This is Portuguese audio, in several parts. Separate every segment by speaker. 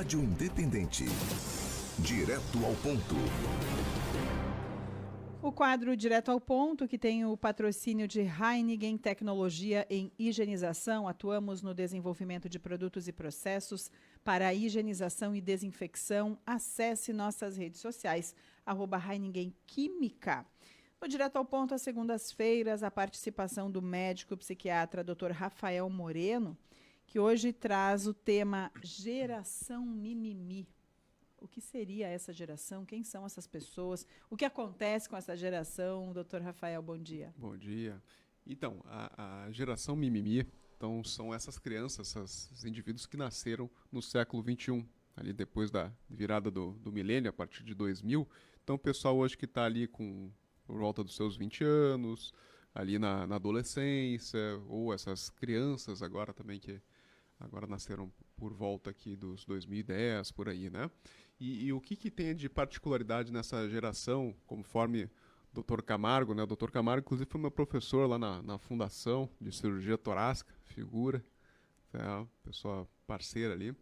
Speaker 1: Rádio Independente. Direto ao ponto.
Speaker 2: O quadro Direto ao Ponto, que tem o patrocínio de Heineken Tecnologia em Higienização. Atuamos no desenvolvimento de produtos e processos para higienização e desinfecção. Acesse nossas redes sociais, @Heineken Química. No Direto ao Ponto, às segundas-feiras, a participação do médico psiquiatra Dr. Rafael Moreno, que hoje traz o tema Geração Mimimi. O que seria essa geração? Quem são essas pessoas? O que acontece com essa geração? Dr. Rafael, bom dia.
Speaker 3: Bom dia. Então, a geração mimimi, então, são essas crianças, esses indivíduos que nasceram no século XXI, ali depois da virada do milênio, a partir de 2000. Então, o pessoal hoje que está ali por volta dos seus 20 anos, ali na adolescência, ou essas crianças agora também que agora nasceram por volta aqui dos 2010, por aí, né? E o que tem de particularidade nessa geração, conforme o Dr. Camargo, né? O Dr. Camargo, inclusive, foi meu professor lá na Fundação de Cirurgia Torácica, figura, tá? Pessoa parceira ali.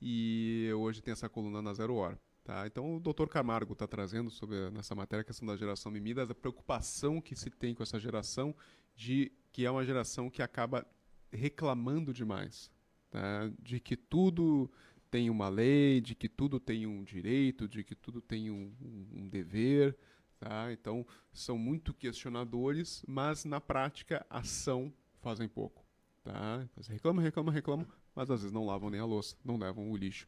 Speaker 3: E hoje tem essa coluna na Zero Hora. Tá? Então, o Dr. Camargo está trazendo nessa matéria a questão da geração mimimi, da preocupação que se tem com essa geração, de que é uma geração que acaba reclamando demais. Tá? De que tudo tem uma lei, de que tudo tem um direito, de que tudo tem um dever. Tá? Então, são muito questionadores, mas na prática, ação fazem pouco. Tá? Reclamam, mas às vezes não lavam nem a louça, não levam o lixo,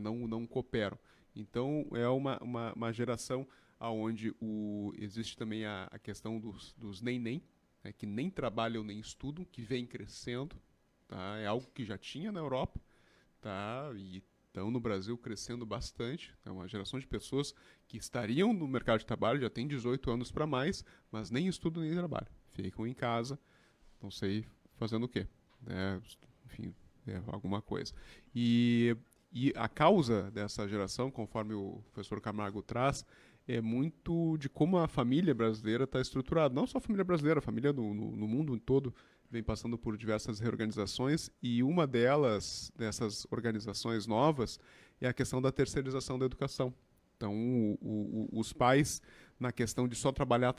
Speaker 3: não cooperam. Então, é uma geração onde existe também a questão dos nem-nem, né, que nem trabalham nem estudam, que vem crescendo. Tá? É algo que já tinha na Europa, tá? E estão no Brasil crescendo bastante. É uma geração de pessoas que estariam no mercado de trabalho, já tem 18 anos para mais, mas nem estudam nem trabalham. Ficam em casa, não sei fazendo o quê. Enfim, alguma coisa. E a causa dessa geração, conforme o professor Camargo traz, é muito de como a família brasileira está estruturada. Não só a família brasileira, a família no mundo todo vem passando por diversas reorganizações, e uma dessas organizações novas, é a questão da terceirização da educação. Então, os pais, na questão de só trabalhar,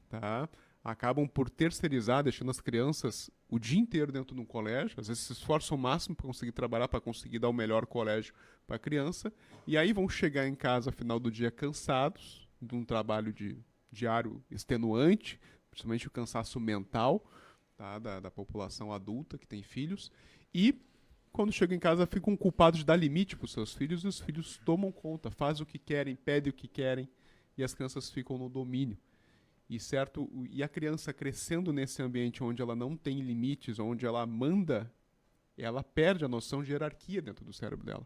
Speaker 3: tá? Acabam por terceirizar, deixando as crianças o dia inteiro dentro de um colégio, às vezes se esforçam o máximo para conseguir trabalhar, para conseguir dar o melhor colégio para a criança, e aí vão chegar em casa, ao final do dia, cansados, de um trabalho diário extenuante, principalmente o cansaço mental, tá, da população adulta que tem filhos, e quando chegam em casa ficam culpados de dar limite para os seus filhos, e os filhos tomam conta, fazem o que querem, pedem o que querem, e as crianças ficam no domínio. E a criança crescendo nesse ambiente onde ela não tem limites, onde ela manda, ela perde a noção de hierarquia dentro do cérebro dela.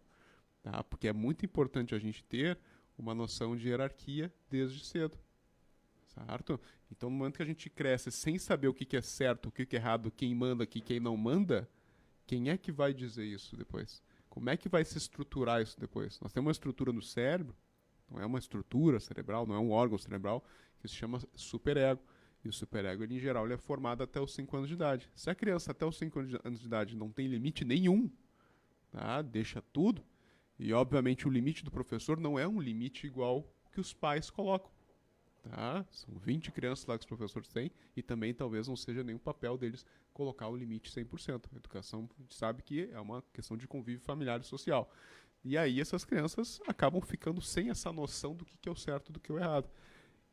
Speaker 3: Tá? Porque é muito importante a gente ter uma noção de hierarquia desde cedo. Certo? Então, no momento que a gente cresce sem saber o que é certo, o que é errado, quem manda aqui, quem não manda, quem é que vai dizer isso depois? Como é que vai se estruturar isso depois? Nós temos uma estrutura no cérebro, não é uma estrutura cerebral, não é um órgão cerebral, que se chama superego. E o superego, ele, em geral, ele é formado até os 5 anos de idade. Se a criança até os 5 anos de idade não tem limite nenhum, tá? Deixa tudo, e obviamente o limite do professor não é um limite igual que os pais colocam. Tá? São 20 crianças lá que os professores têm, e também talvez não seja nenhum papel deles colocar o limite 100%. A educação, a gente sabe que é uma questão de convívio familiar e social. E aí essas crianças acabam ficando sem essa noção do que é o certo e do que é o errado.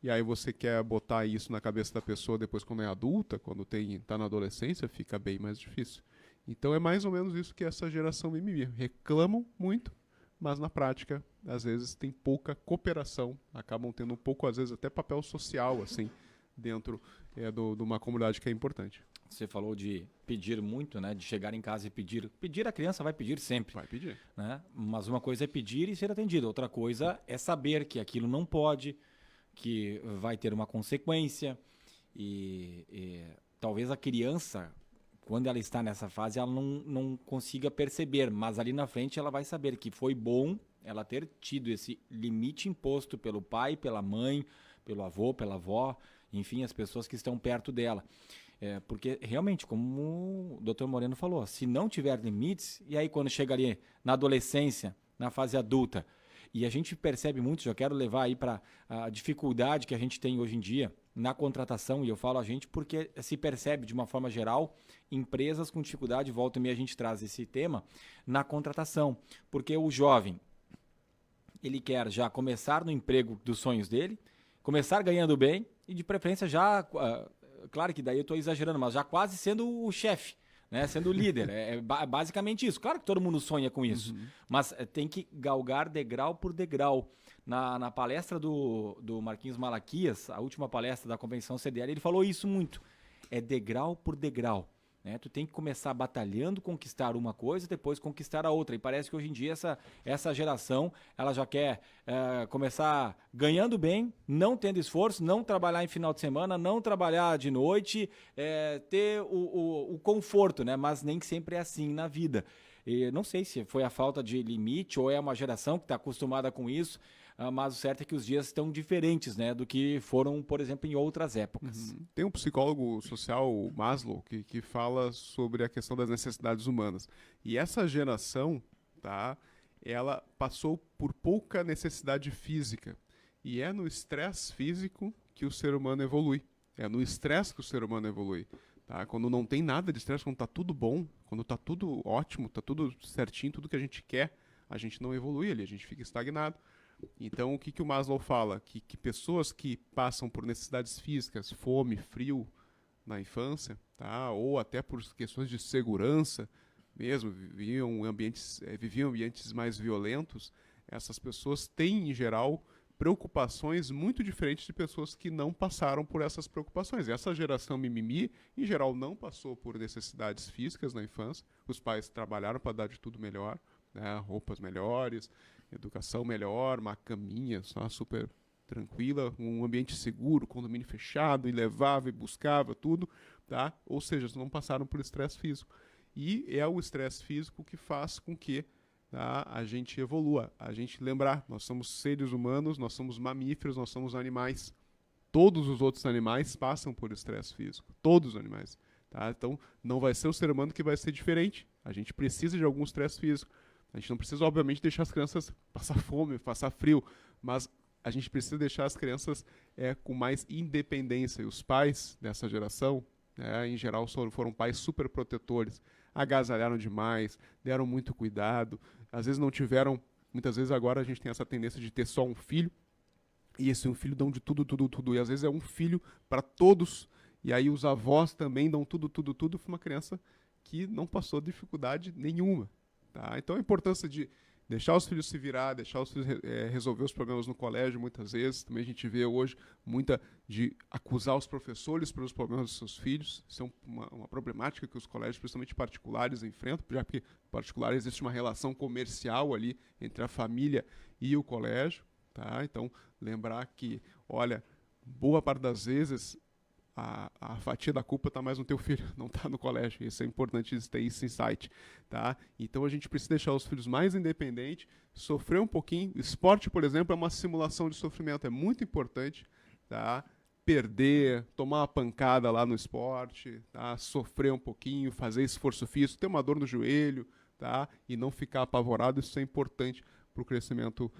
Speaker 3: E aí você quer botar isso na cabeça da pessoa depois quando é adulta, quando está na adolescência, fica bem mais difícil. Então é mais ou menos isso que essa geração mimimi. Reclamam muito, mas na prática, às vezes, tem pouca cooperação, acabam tendo um pouco, às vezes, até papel social, assim, dentro de uma comunidade que é importante.
Speaker 4: Você falou de pedir muito, né? De chegar em casa e pedir. Pedir, a criança vai pedir sempre.
Speaker 3: Vai pedir.
Speaker 4: Né? Mas uma coisa é pedir e ser atendido. Outra coisa é saber que aquilo não pode, que vai ter uma consequência. E talvez a criança, quando ela está nessa fase, ela não consiga perceber. Mas ali na frente ela vai saber que foi bom ela ter tido esse limite imposto pelo pai, pela mãe, pelo avô, pela avó, enfim, as pessoas que estão perto dela. Porque realmente, como o Dr. Moreno falou, se não tiver limites, e aí quando chega ali na adolescência, na fase adulta, e a gente percebe muito, já quero levar aí para a dificuldade que a gente tem hoje em dia na contratação, e eu falo a gente porque se percebe de uma forma geral, empresas com dificuldade, volta e meia a gente traz esse tema, na contratação. Porque o jovem, ele quer já começar no emprego dos sonhos dele, começar ganhando bem e de preferência já, claro que daí eu estou exagerando, mas já quase sendo o chefe, né? Sendo o líder. Basicamente isso. Claro que todo mundo sonha com isso, mas tem que galgar degrau por degrau. Na palestra do Marquinhos Malaquias, a última palestra da convenção CDL, ele falou isso muito. É degrau por degrau. Né? Tu tem que começar batalhando, conquistar uma coisa, depois conquistar a outra. E parece que hoje em dia essa geração ela já quer começar ganhando bem, não tendo esforço, não trabalhar em final de semana, não trabalhar de noite, ter o conforto, né? Mas nem sempre é assim na vida. E não sei se foi a falta de limite ou é uma geração que está acostumada com isso, mas o certo é que os dias estão diferentes, né, do que foram, por exemplo, em outras épocas.
Speaker 3: Tem um psicólogo social, o Maslow, que fala sobre a questão das necessidades humanas. E essa geração, tá, ela passou por pouca necessidade física. E é no estresse físico que o ser humano evolui. É no estresse que o ser humano evolui. Tá? Quando não tem nada de estresse, quando está tudo bom, quando está tudo ótimo, está tudo certinho, tudo que a gente quer, a gente não evolui ali, a gente fica estagnado. Então, o que o Maslow fala? Que pessoas que passam por necessidades físicas, fome, frio na infância, tá? Ou até por questões de segurança mesmo, viviam ambientes mais violentos, essas pessoas têm, em geral, preocupações muito diferentes de pessoas que não passaram por essas preocupações. Essa geração mimimi, em geral, não passou por necessidades físicas na infância, os pais trabalharam para dar de tudo melhor, né? Roupas melhores, educação melhor, uma caminha só super tranquila, um ambiente seguro, condomínio fechado, e levava e buscava tudo, tá? Ou seja, não passaram por estresse físico. E é o estresse físico que faz com que, tá, a gente evolua. A gente lembrar, nós somos seres humanos, nós somos mamíferos, nós somos animais. Todos os outros animais passam por estresse físico. Todos os animais. Tá? Então, não vai ser o ser humano que vai ser diferente. A gente precisa de algum estresse físico. A gente não precisa, obviamente, deixar as crianças passar fome, passar frio, mas a gente precisa deixar as crianças com mais independência. E os pais dessa geração, em geral, foram pais super protetores, agasalharam demais, deram muito cuidado, às vezes não tiveram, muitas vezes agora a gente tem essa tendência de ter só um filho, e esse um filho dão de tudo, e às vezes é um filho para todos, e aí os avós também dão tudo, para uma criança que não passou dificuldade nenhuma. Tá? Então a importância de deixar os filhos se virar, deixar os filhos resolver os problemas no colégio, muitas vezes. Também a gente vê hoje muita de acusar os professores pelos problemas dos seus filhos. Isso é uma problemática que os colégios, principalmente particulares, enfrentam, já que particulares existe uma relação comercial ali entre a família e o colégio. Tá? Então, lembrar que, olha, boa parte das vezes a fatia da culpa está mais no teu filho, não está no colégio. Isso é importante ter esse insight, tá? Então a gente precisa deixar os filhos mais independentes, sofrer um pouquinho. Esporte, por exemplo, é uma simulação de sofrimento, é muito importante, tá? Perder, tomar uma pancada lá no esporte, tá? Sofrer um pouquinho, fazer esforço físico, ter uma dor no joelho, tá? E não ficar apavorado, isso é importante para o crescimento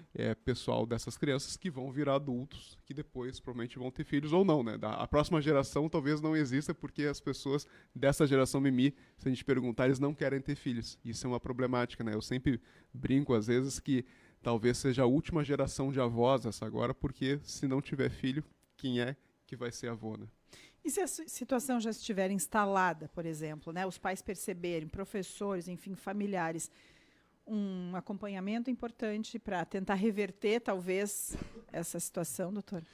Speaker 3: pessoal dessas crianças que vão virar adultos, que depois provavelmente vão ter filhos ou não, né? A próxima geração talvez não exista, porque as pessoas dessa geração mimi, se a gente perguntar, eles não querem ter filhos. Isso é uma problemática, né? Eu sempre brinco às vezes que talvez seja a última geração de avós essa agora, porque se não tiver filho, quem é que vai ser avô, né?
Speaker 2: E se a situação já estiver instalada, por exemplo, né? Os pais perceberem, professores, enfim, familiares, um acompanhamento importante para tentar reverter, talvez, essa situação, doutor?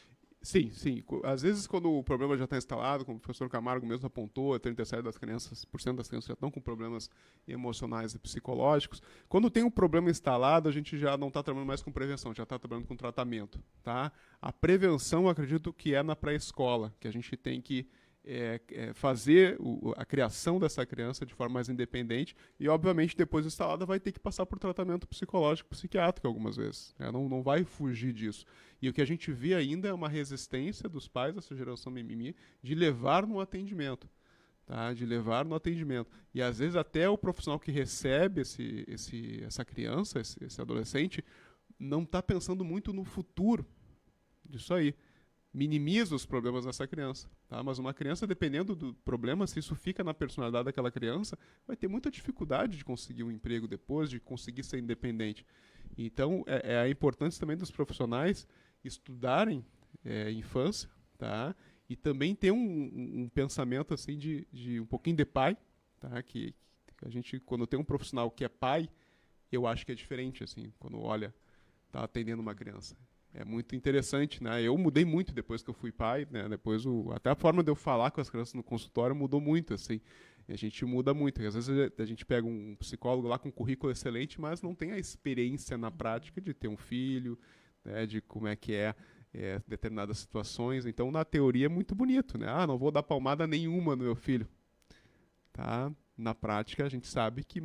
Speaker 3: Sim, sim. Às vezes, quando o problema já está instalado, como o professor Camargo mesmo apontou, 37% das crianças já estão com problemas emocionais e psicológicos. Quando tem um problema instalado, a gente já não está trabalhando mais com prevenção, já está trabalhando com tratamento. Tá? A prevenção, eu acredito que é na pré-escola, que a gente tem que fazer a criação dessa criança de forma mais independente e, obviamente, depois instalada, vai ter que passar por tratamento psicológico, psiquiátrico algumas vezes. Não vai fugir disso. E o que a gente vê ainda é uma resistência dos pais dessa geração mimimi de levar no atendimento. tá? De levar no atendimento. E às vezes até o profissional que recebe essa criança, esse adolescente, não está pensando muito no futuro disso aí. Minimiza os problemas dessa criança, tá? Mas uma criança, dependendo do problema, se isso fica na personalidade daquela criança, vai ter muita dificuldade de conseguir um emprego depois, de conseguir ser independente. Então, é a importância também dos profissionais estudarem infância, tá? E também ter um pensamento assim de um pouquinho de pai, tá? Que a gente, quando tem um profissional que é pai, eu acho que é diferente, assim, quando olha, tá atendendo uma criança. É muito interessante, né? Eu mudei muito depois que eu fui pai, né? Depois até a forma de eu falar com as crianças no consultório mudou muito, assim. E a gente muda muito. Às vezes a gente pega um psicólogo lá com um currículo excelente, mas não tem a experiência na prática de ter um filho, né? De como é que determinadas situações. Então, na teoria é muito bonito, né? Ah, não vou dar palmada nenhuma no meu filho. Tá? Na prática, a gente sabe que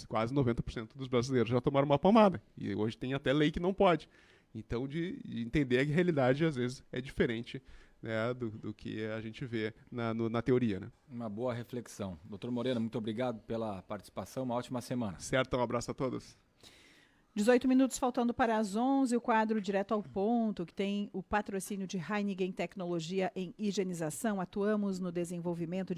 Speaker 3: quase 90% dos brasileiros já tomaram uma palmada. E hoje tem até lei que não pode. Então, de entender que a realidade, às vezes, é diferente, né, do que a gente vê na teoria. Né?
Speaker 4: Uma boa reflexão. Doutor Moreira, muito obrigado pela participação. Uma ótima semana.
Speaker 3: Certo, um abraço a todos.
Speaker 2: 18 minutos faltando para as 11, o quadro Direto ao Ponto, que tem o patrocínio de Heineken Tecnologia em Higienização. Atuamos no desenvolvimento de